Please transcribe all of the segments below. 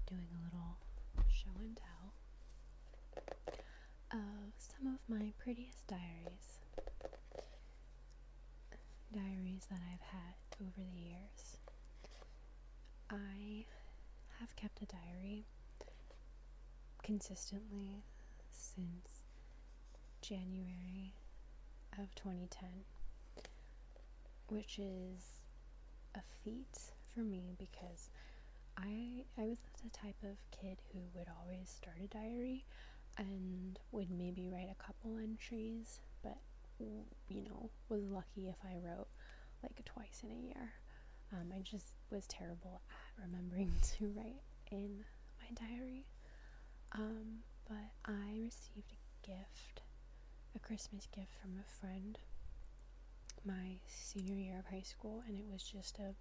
doing a little show and tell of some of my prettiest diaries that I've had over the years. I have kept a diary consistently since January of 2010, which is a feat for me because I was the type of kid who would always start a diary and would maybe write a couple entries, but was lucky if I wrote like twice in a year. I just was terrible at remembering to write in my diary. But I received a Christmas gift from a friend my senior year of high school, and it was just a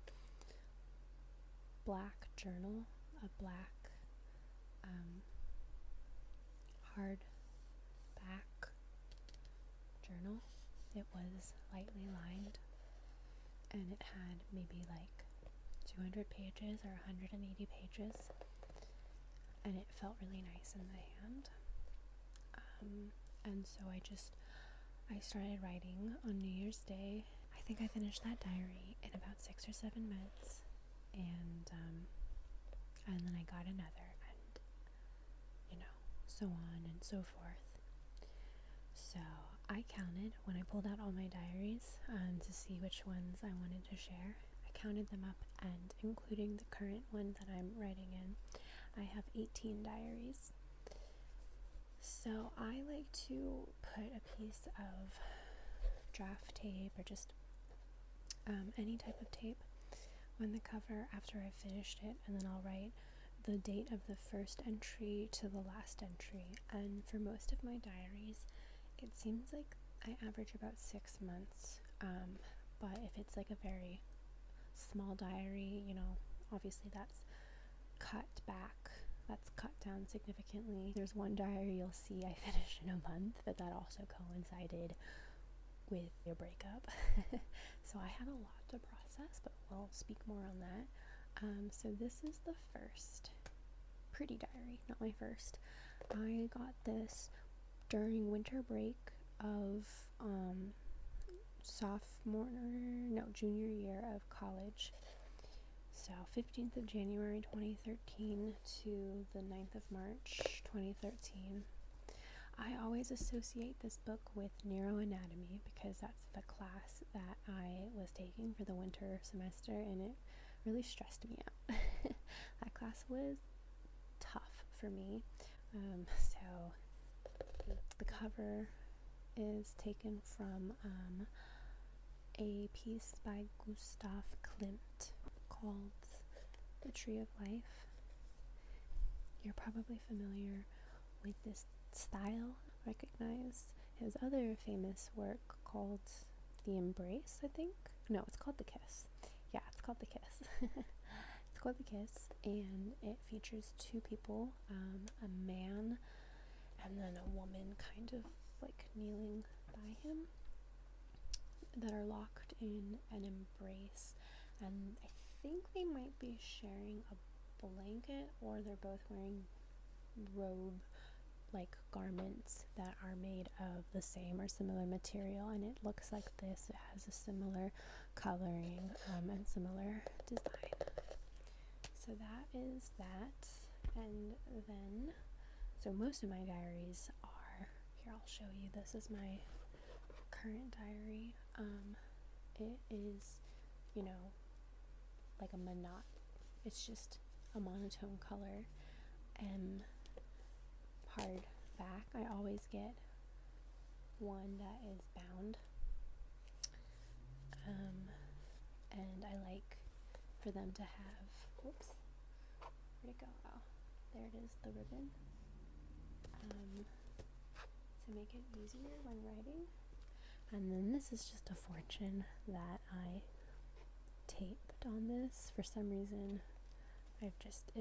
black journal, a black hardback journal. It was lightly lined, and it had maybe like 200 pages or 180 pages, and it felt really nice in the hand. And so I started writing on New Year's Day. I think I finished that diary in about 6 or 7 months, and then I got another, and so on and so forth. So I counted when I pulled out all my diaries to see which ones I wanted to share. I counted them up, and including the current one that I'm writing in, I have 18 diaries. So I like to put a piece of draft tape or just any type of tape on the cover after I've finished it, and then I'll write the date of the first entry to the last entry. And for most of my diaries, it seems like I average about 6 months, but if it's like a very small diary, obviously that's cut down significantly. There's one diary you'll see I finished in a month, but that also coincided with a breakup. So I had a lot to process, but we'll speak more on that. So this is the first pretty diary, not my first. I got this during winter break of junior year of college. So 15th of January 2013 to the 9th of March 2013. I always associate this book with neuroanatomy because that's the class that I was taking for the winter semester, and it really stressed me out. That class was tough for me. So the cover is taken from a piece by Gustav Klimt called The Tree of Life. You're probably familiar with this style. Recognize his other famous work called The Embrace, I think. No, it's called The Kiss. Yeah, it's called The Kiss. It's called The Kiss, and it features two people, a man and then a woman kind of like kneeling by him, that are locked in an embrace, and I think they might be sharing a blanket, or they're both wearing robe like garments that are made of the same or similar material, and it looks like this. It has a similar coloring and similar design. So that is that. And then, so most of my diaries are here. I'll show you. This is my current diary. It is, like it's just a monotone color, hardback. I always get one that is bound, and I like for them to have, where'd it go? Oh, there it is, the ribbon, to make it easier when writing. And then this is just a fortune that I taped on this. For some reason, it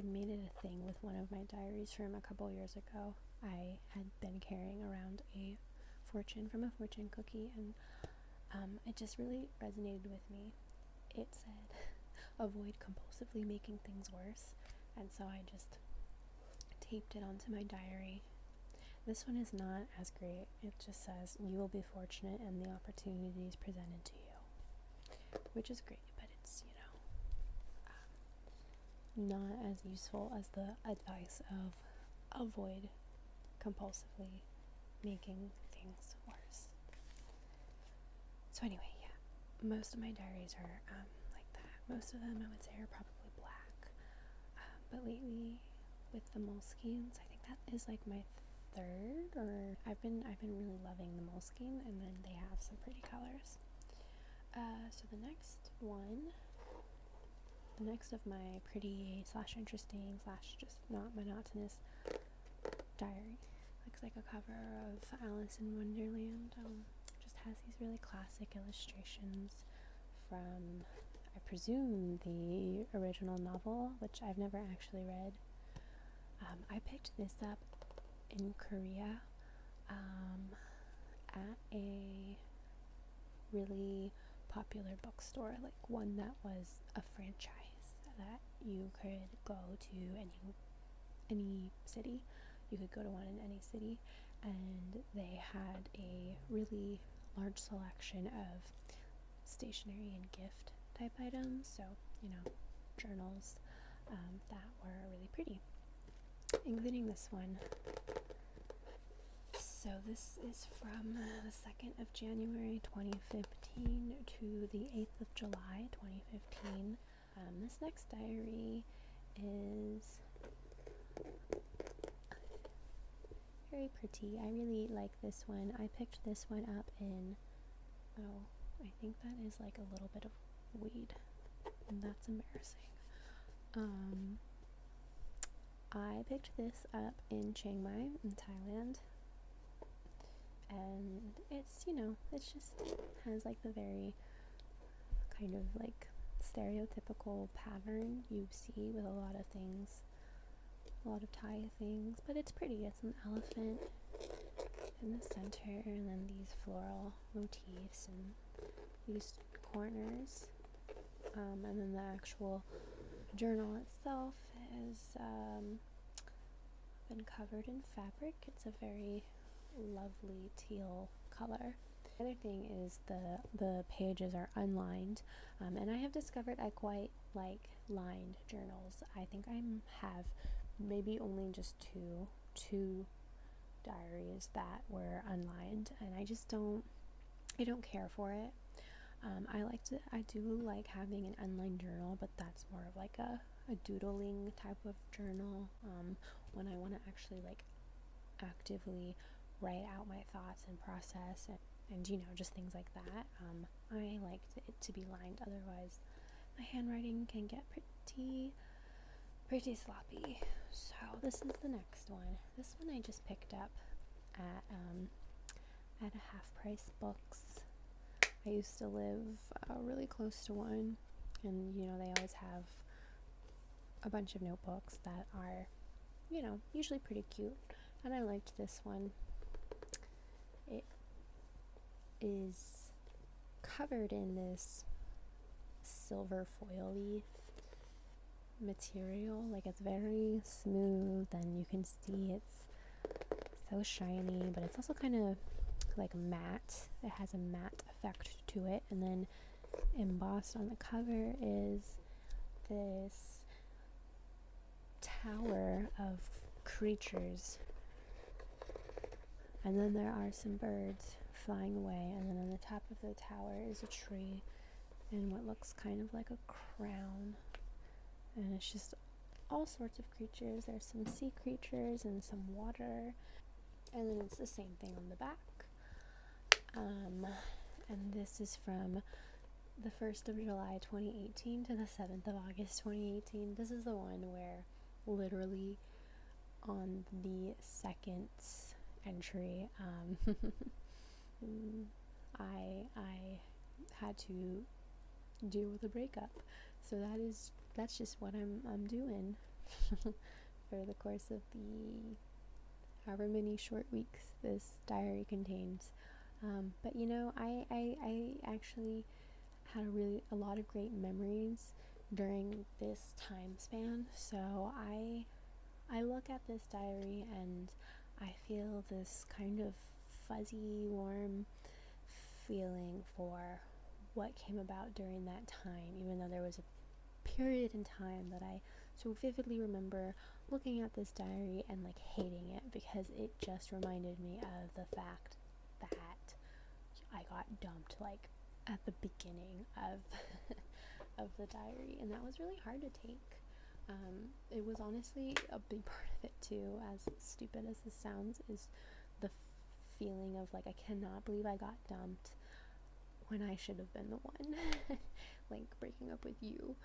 made it a thing with one of my diaries from a couple years ago. I had been carrying around a fortune from a fortune cookie, and it just really resonated with me. It said, avoid compulsively making things worse, and so I just taped it onto my diary. This one is not as great. It just says, "You will be fortunate and the opportunities presented to you," which is great, but it's, not as useful as the advice of avoid compulsively making things worse. So anyway, yeah, most of my diaries are like that. Most of them, I would say, are probably black. But lately, with the Moleskines, I think that is like my third, or I've been really loving the Moleskine, and then they have some pretty colors. So the next of my pretty / interesting / just not monotonous diary looks like a cover of Alice in Wonderland. Just has these really classic illustrations from, I presume, the original novel, which I've never actually read. I picked this up in Korea at a really popular bookstore, like one that was a franchise that you could go to any city. You could go to one in any city, and they had a really large selection of stationery and gift type items, so journals that were really pretty, including this one. So this is from the 2nd of January 2015 to the 8th of July 2015. This next diary is very pretty. I really like this one. I picked this one up in, I think that is like a little bit of weed, and that's embarrassing. I picked this up in Chiang Mai in Thailand, and it's, it's just has like the very kind of like stereotypical pattern you see with a lot of things, a lot of Thai things, but it's pretty. It's an elephant in the center, and then these floral motifs and these corners, and then the actual journal itself is been covered in fabric. It's a very lovely teal color. The other thing is the pages are unlined, and I have discovered I quite like lined journals. I think I have maybe only just two diaries that were unlined, and I don't care for it. I do like having an unlined journal, but that's more of like a doodling type of journal, when I want to actually like actively write out my thoughts and process and just things like that. I like it to be lined, otherwise my handwriting can get pretty sloppy. So this is the next one. This one I just picked up at a Half Price Books. I used to live really close to one, and they always have a bunch of notebooks that are usually pretty cute, and I liked this one. It is covered in this silver foily material, like it's very smooth, and you can see it's so shiny, but it's also kind of like matte. It has a matte effect to it, and then embossed on the cover is this tower of creatures, and then there are some birds flying away, and then on the top of the tower is a tree and what looks kind of like a crown, and it's just all sorts of creatures. There's some sea creatures and some water, and then it's the same thing on the back. And this is from the 1st of July 2018 to the 7th of August 2018. This is the one where literally on the second entry, I had to deal with a breakup. So that's just what I'm doing for the course of the however many short weeks this diary contains. But I actually had a lot of great memories during this time span, so I I look at this diary and I feel this kind of fuzzy, warm feeling for what came about during that time, even though there was a period in time that I so vividly remember looking at this diary and like hating it because it just reminded me of the fact that I got dumped like at the beginning of of the diary, and that was really hard to take. It was honestly a big part of it too, as stupid as this sounds, is the feeling of like I cannot believe I got dumped when I should have been the one like breaking up with you.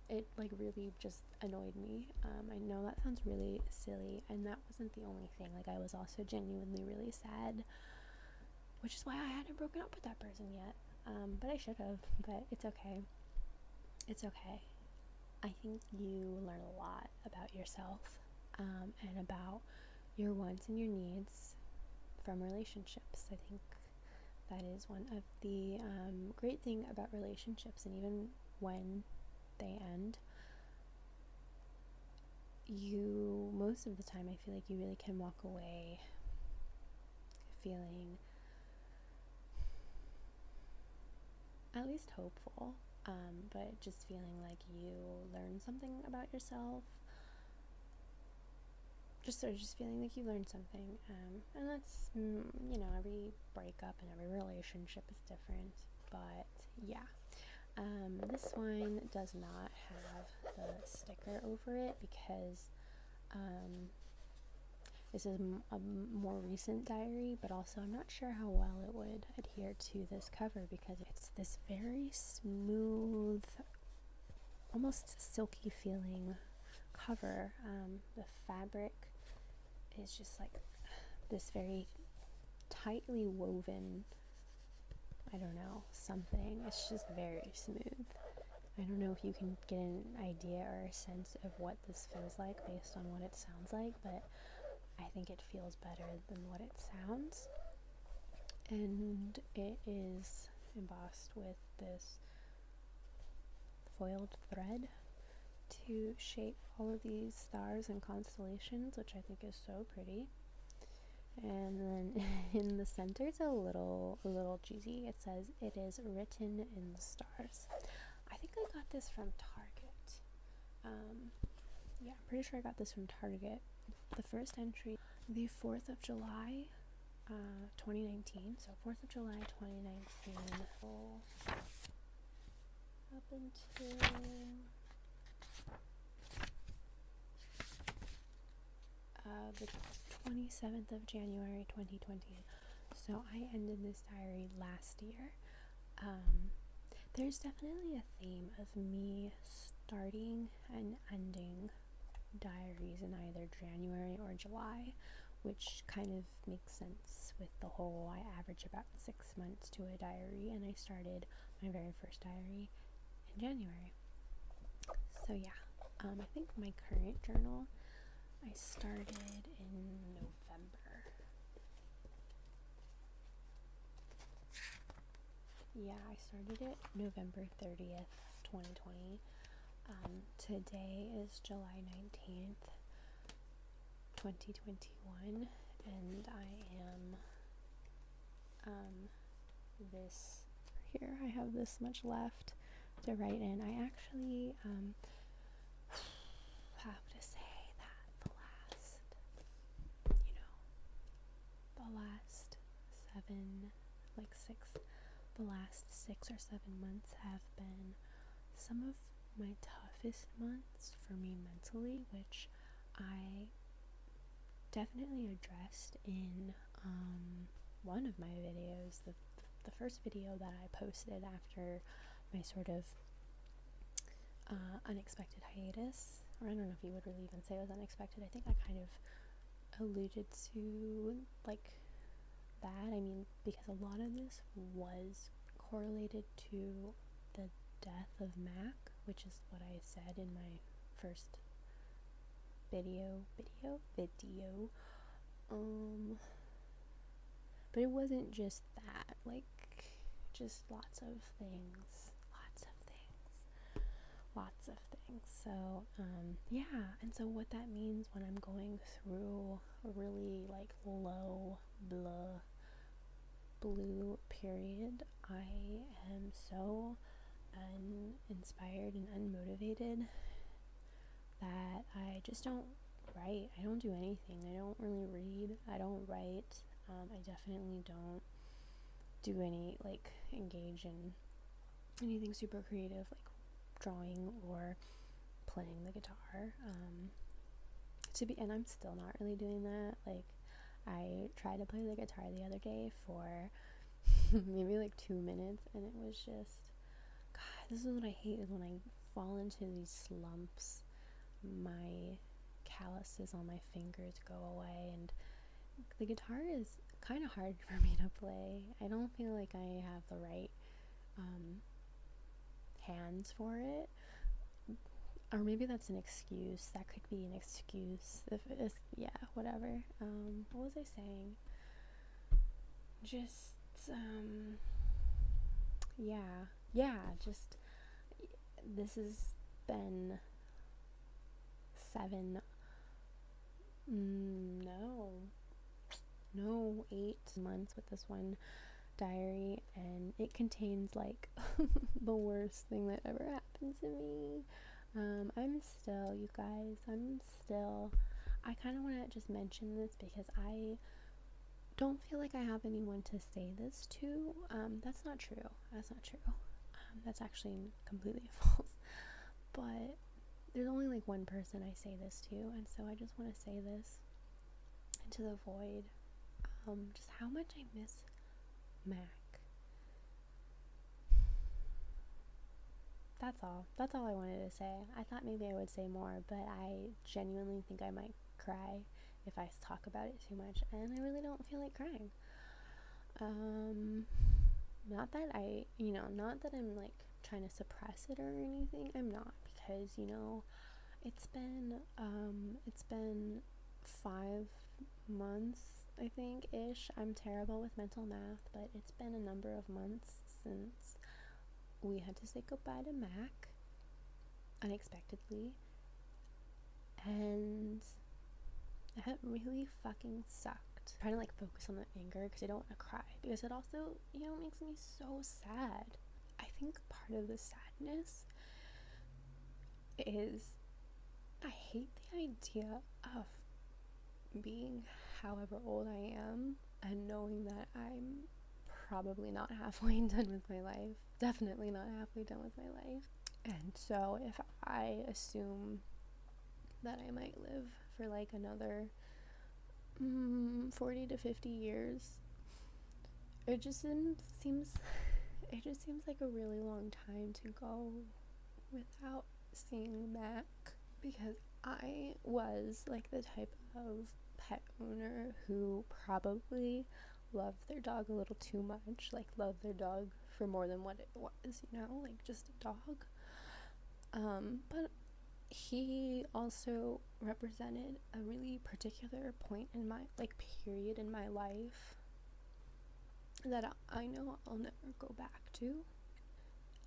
It like really just annoyed me. I know that sounds really silly, and that wasn't the only thing. Like I was also genuinely really sad, which is why I hadn't broken up with that person yet. But I should have, but it's okay. It's okay. I think you learn a lot about yourself, and about your wants and your needs from relationships. I think that is one of the great thing about relationships, and even when they end, you, most of the time, I feel like you really can walk away feeling at least hopeful, but just feeling like you learned something about yourself, just feeling like you learned something, and that's, every breakup and every relationship is different, but yeah. This one does not have the sticker over it because this is a more recent diary, but also I'm not sure how well it would adhere to this cover because it's this very smooth, almost silky feeling cover. The fabric is just like this very tightly woven, I don't know, something. It's just very smooth. I don't know if you can get an idea or a sense of what this feels like based on what it sounds like, but I think it feels better than what it sounds. And it is embossed with this foiled thread to shape all of these stars and constellations, which I think is so pretty. And then in the center, it's a little cheesy. It says, "It is written in the stars." I think I got this from Target. Yeah, I'm pretty sure I got this from Target. The first entry, the 4th of July, 2019. So 4th of July, 2019. Up until the 27th of January, 2020. So I ended this diary last year. There's definitely a theme of me starting and ending diaries in either January or July, which kind of makes sense with the whole I average about 6 months to a diary, and I started my very first diary in January. So yeah, I think my current journal I started in November. Yeah, I started it November 30th, 2020. Today is July 19th, 2021, and I am, this here, I have this much left to write in. I actually, have to say that the last 6 or 7 months have been some of my toughest months for me mentally, which I definitely addressed in one of my videos, the first video that I posted after my sort of unexpected hiatus, or I don't know if you would really even say it was unexpected. I think I kind of alluded to like that. I mean, because a lot of this was correlated to the death of Mac, which is what I said in my first video. But it wasn't just that, like, just lots of things. lots of things. So yeah, and so what that means when I'm going through a really like low blue period, I am so uninspired and unmotivated that I just don't write. I don't do anything. I don't really read. I don't write. I definitely don't do any, like, engage in anything super creative, like drawing or playing the guitar. And I'm still not really doing that. Like, I tried to play the guitar the other day for maybe like 2 minutes, and it was just, God, this is what I hate, is when I fall into these slumps, my calluses on my fingers go away, and the guitar is kind of hard for me to play. I don't feel like I have the right hands for it, or maybe that's an excuse. That could be an excuse. If it's, yeah, whatever. What was I saying? Just just this has been 8 months with this one diary, and it contains like the worst thing that ever happened to me. I'm still, you guys, I kind of want to just mention this because I don't feel like I have anyone to say this to. That's not true. That's actually completely false. But there's only like one person I say this to, and so I just want to say this into the void. Just how much I miss Mac. That's all I wanted to say. I thought maybe I would say more, but I genuinely think I might cry if I talk about it too much, and I really don't feel like crying. Not that I'm like trying to suppress it or anything. I'm not, because it's been 5 months, I think, ish. I'm terrible with mental math, but it's been a number of months since we had to say goodbye to Mac unexpectedly, and that really fucking sucked. I'm trying to like focus on the anger because I don't want to cry, because it also makes me so sad. I think part of the sadness is I hate the idea of being however old I am and knowing that I'm probably not halfway done with my life. Definitely not halfway done with my life. And so if I assume that I might live for like another 40 to 50 years, it just seems like a really long time to go without seeing Mac, because I was like the type of pet owner who probably loved their dog a little too much, like loved their dog for more than what it was, like just a dog. But he also represented a really particular point in my, like, period in my life that I know I'll never go back to.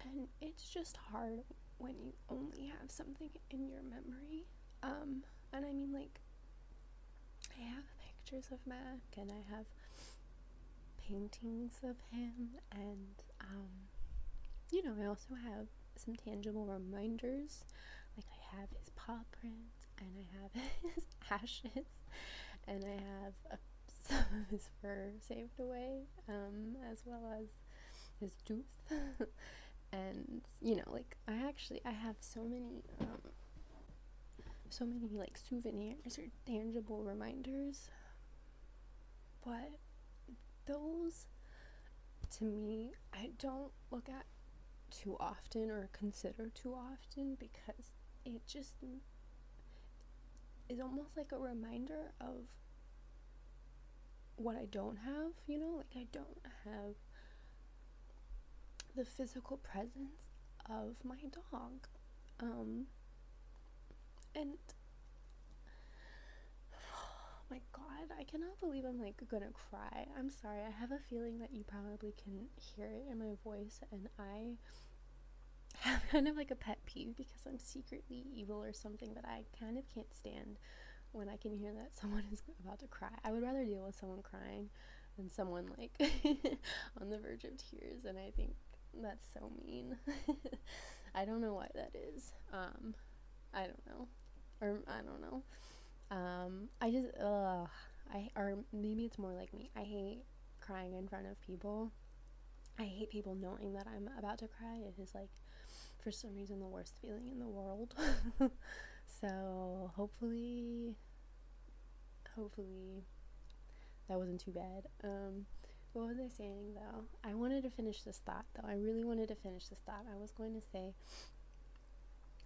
And it's just hard when you only have something in your memory. And I mean, like, I have pictures of Mac, and I have paintings of him, and I also have some tangible reminders. Like, I have his paw prints, and I have his ashes, and I have some of his fur saved away, as well as his tooth. And like, I have so many like souvenirs or tangible reminders, but those, to me, I don't look at too often or consider too often, because it just is almost like a reminder of what I don't have, like, I don't have the physical presence of my dog. And oh my God, I cannot believe I'm like gonna cry. I'm sorry. I have a feeling that you probably can hear it in my voice, and I have kind of like a pet peeve because I'm secretly evil or something, but I kind of can't stand when I can hear that someone is about to cry. I would rather deal with someone crying than someone like on the verge of tears, and I think that's so mean. I don't know why that is. I don't know. Or I don't know. I just or maybe it's more like me. I hate crying in front of people. I hate people knowing that I'm about to cry. It is like, for some reason, the worst feeling in the world. So hopefully that wasn't too bad. What was I saying though? I wanted to finish this thought though. I really wanted to finish this thought. I was going to say,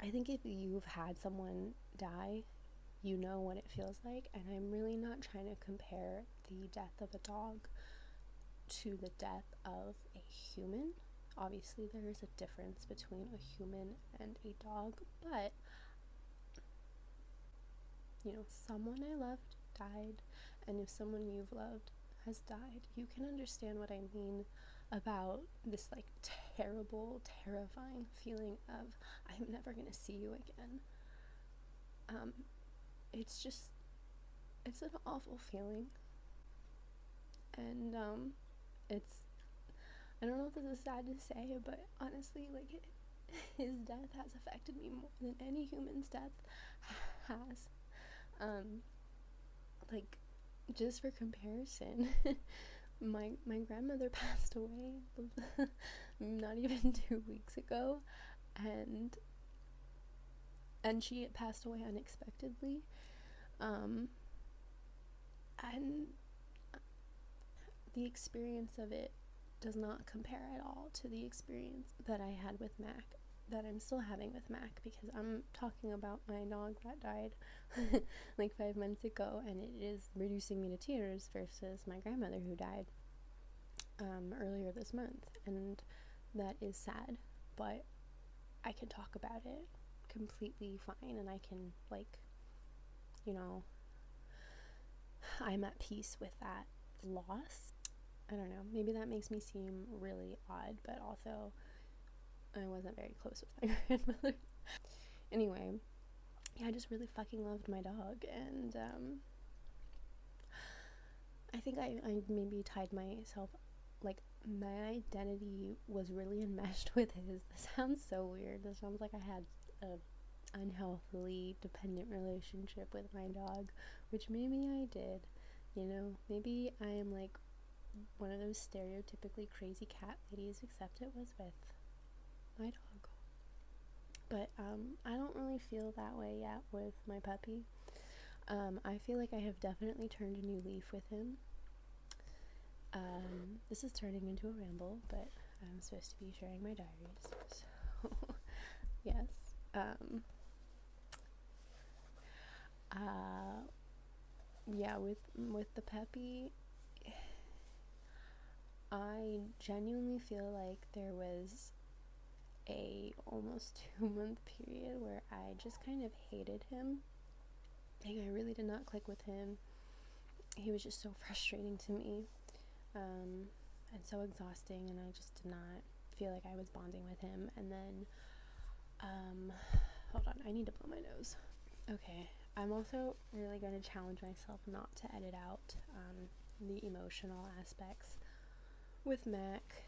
I think if you've had someone die, you know what it feels like, and I'm really not trying to compare the death of a dog to the death of a human. Obviously there is a difference between a human and a dog, but you know, someone I loved died, and if someone you've loved has died, you can understand what I mean about this like terrible, terrifying feeling of I'm never gonna see you again. It's an awful feeling, and it's, I don't know if this is sad to say, but honestly, like his death has affected me more than any human's death has. Like, just for comparison, my grandmother passed away not even 2 weeks ago, and she passed away unexpectedly, and the experience of it does not compare at all to the experience that I had with Mac, that I'm still having with Mac, because I'm talking about my dog that died like 5 months ago, and it is reducing me to tears, versus my grandmother who died earlier this month, and that is sad, but I can talk about it completely fine, and I can, like, you know, I'm at peace with that loss. I don't know, maybe that makes me seem really odd, but also I wasn't very close with my grandmother. Anyway, yeah, I just really fucking loved my dog, and I think I maybe tied myself, like, my identity was really enmeshed with his. This sounds so weird. This sounds like I had a unhealthily dependent relationship with my dog, which maybe I did, you know. Maybe I am like one of those stereotypically crazy cat ladies, except it was with my dog. But I don't really feel that way yet with my puppy. I feel like I have definitely turned a new leaf with him. This is turning into a ramble, but I'm supposed to be sharing my diaries, so yes. Yeah, with the puppy, I genuinely feel like there was a almost 2-month period where I just kind of hated him. Like, I really did not click with him. He was just so frustrating to me, and so exhausting, and I just did not feel like I was bonding with him. And then hold on, I need to blow my nose. Okay, I'm also really going to challenge myself not to edit out the emotional aspects with Mac,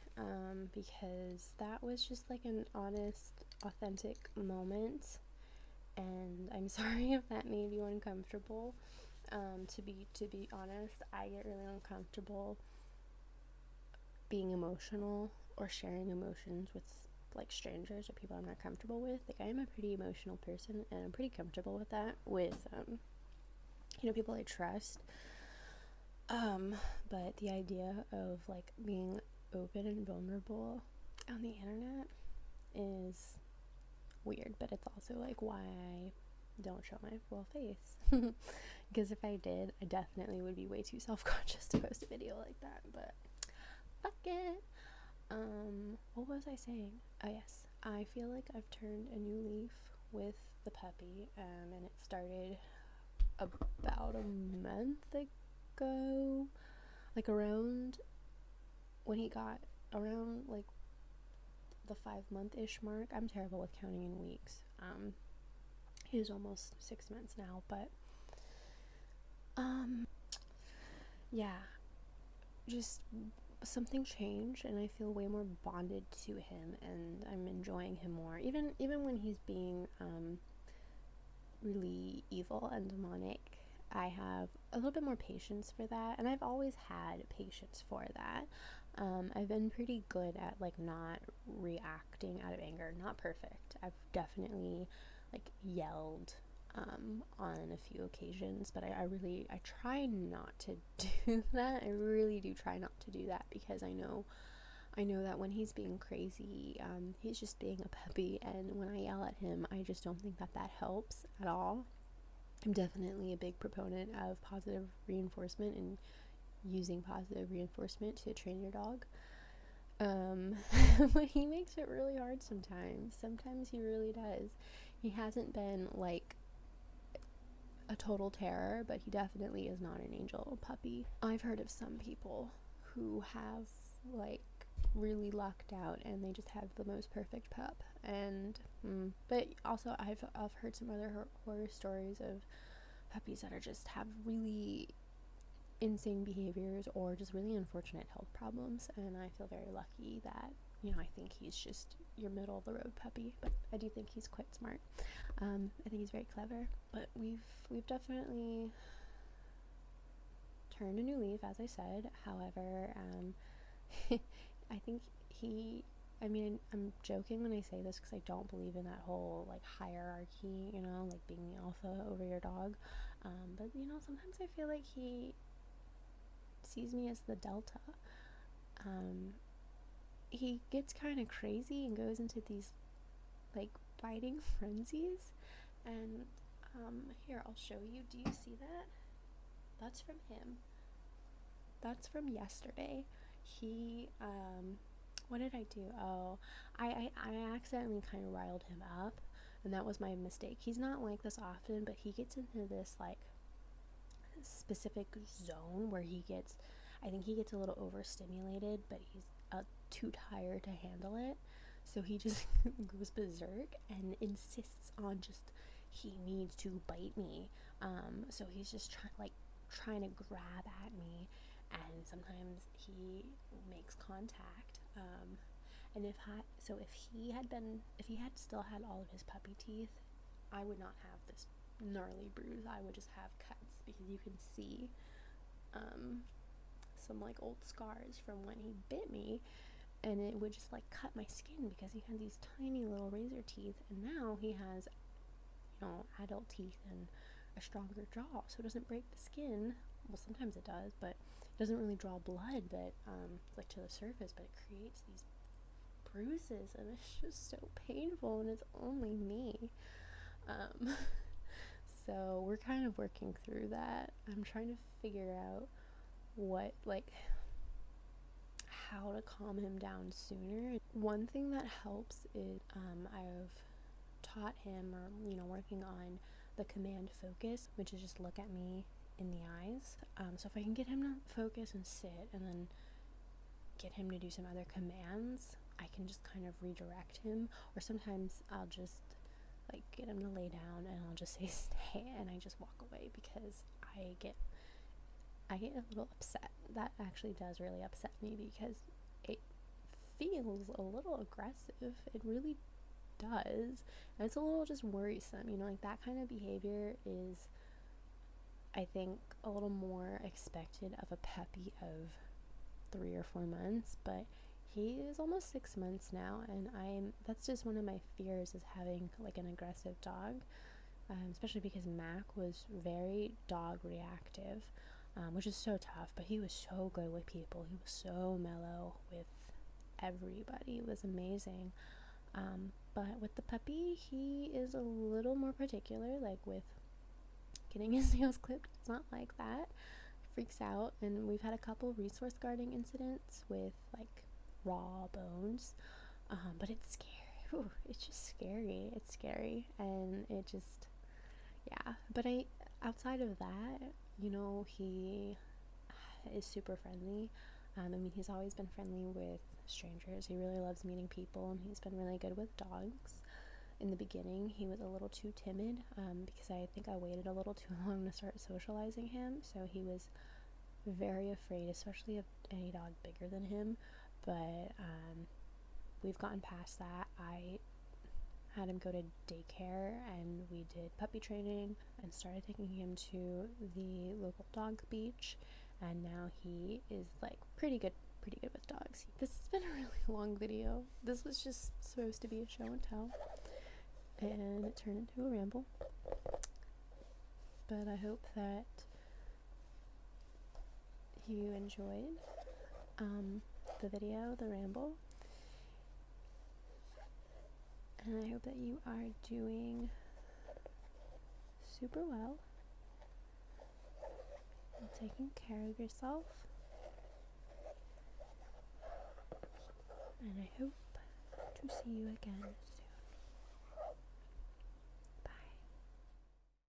because that was just like an honest, authentic moment, and I'm sorry if that made you uncomfortable. To be honest, I get really uncomfortable being emotional or sharing emotions with like strangers or people I'm not comfortable with. Like, I am a pretty emotional person, and I'm pretty comfortable with that with you know, people I trust. But the idea of like being open and vulnerable on the internet is weird, but it's also like why I don't show my full face. Because if I did, I definitely would be way too self-conscious to post a video like that, but fuck it. What was I saying? Oh yes, I feel like I've turned a new leaf with the puppy, and it started about a month ago, like around when he got around like the 5-month-ish mark. I'm terrible with counting in weeks. He's almost 6 months now, but yeah, just something changed, and I feel way more bonded to him, and I'm enjoying him more, even when he's being really evil and demonic. I have a little bit more patience for that, and I've always had patience for that. I've been pretty good at like not reacting out of anger. Not perfect. I've definitely like yelled on a few occasions, but I try not to do that. I really do try not to do that, because I know that when he's being crazy, he's just being a puppy, and when I yell at him, I just don't think that helps at all. I'm definitely a big proponent of positive reinforcement and using positive reinforcement to train your dog. But he makes it really hard sometimes. Sometimes he really does. He hasn't been like a total terror, but he definitely is not an angel puppy. I've heard of some people who have like really lucked out and they just have the most perfect pup, and but also I've heard some other horror stories of puppies that are just have really insane behaviors or just really unfortunate health problems, and I feel very lucky that, you know, I think he's just your middle of the road puppy, but I do think he's quite smart. I think he's very clever, but we've definitely turned a new leaf, as I said. However, I think I'm joking when I say this, because I don't believe in that whole like hierarchy, you know, like being the alpha over your dog, but you know, sometimes I feel like he sees me as the delta. He gets kind of crazy and goes into these like biting frenzies, and here, I'll show you. Do you see that? That's from him. That's from yesterday. He what did I do? Oh, I accidentally kind of riled him up, and that was my mistake. He's not like this often, but he gets into this like specific zone where I think he gets a little overstimulated, but he's too tired to handle it, so he just goes berserk and insists on just, he needs to bite me. So he's just trying to grab at me, and sometimes he makes contact. And if he had still had all of his puppy teeth, I would not have this gnarly bruise. I would just have cuts, because you can see some like old scars from when he bit me, and it would just like cut my skin, because he had these tiny little razor teeth, and now he has, you know, adult teeth and a stronger jaw, so it doesn't break the skin. Well, sometimes it does, but it doesn't really draw blood, but like to the surface, but it creates these bruises, and it's just so painful, and it's only me. So we're kind of working through that. I'm trying to figure out how to calm him down sooner. One thing that helps is I've taught him, or you know, working on the command focus, which is just look at me in the eyes. So if I can get him to focus and sit, and then get him to do some other commands, I can just kind of redirect him. Or sometimes I'll just like get him to lay down, and I'll just say stay, and I just walk away, because I get a little upset. That actually does really upset me, because it feels a little aggressive. It really does. And it's a little just worrisome, you know, like that kind of behavior is, I think, a little more expected of a puppy of 3 or 4 months, but he is almost 6 months now, and that's just one of my fears, is having like an aggressive dog, especially because Mac was very dog reactive, which is so tough, but he was so good with people. He was so mellow with everybody. It was amazing. But with the puppy, he is a little more particular, like with getting his nails clipped. It's not like that. Freaks out, and we've had a couple resource guarding incidents with like raw bones, but it's scary. Ooh, it's just scary. It's scary, and it just, yeah. But outside of that, you know, he is super friendly. He's always been friendly with strangers. He really loves meeting people, and he's been really good with dogs. In the beginning, he was a little too timid because I think I waited a little too long to start socializing him, so he was very afraid, especially of any dog bigger than him. But we've gotten past that. I had him go to daycare, and we did puppy training and started taking him to the local dog beach, and now he is like pretty good with dogs. This has been a really long video. This was just supposed to be a show and tell, and it turned into a ramble, but I hope that you enjoyed the video, the ramble, and I hope that you are doing super well and taking care of yourself, and I hope to see you again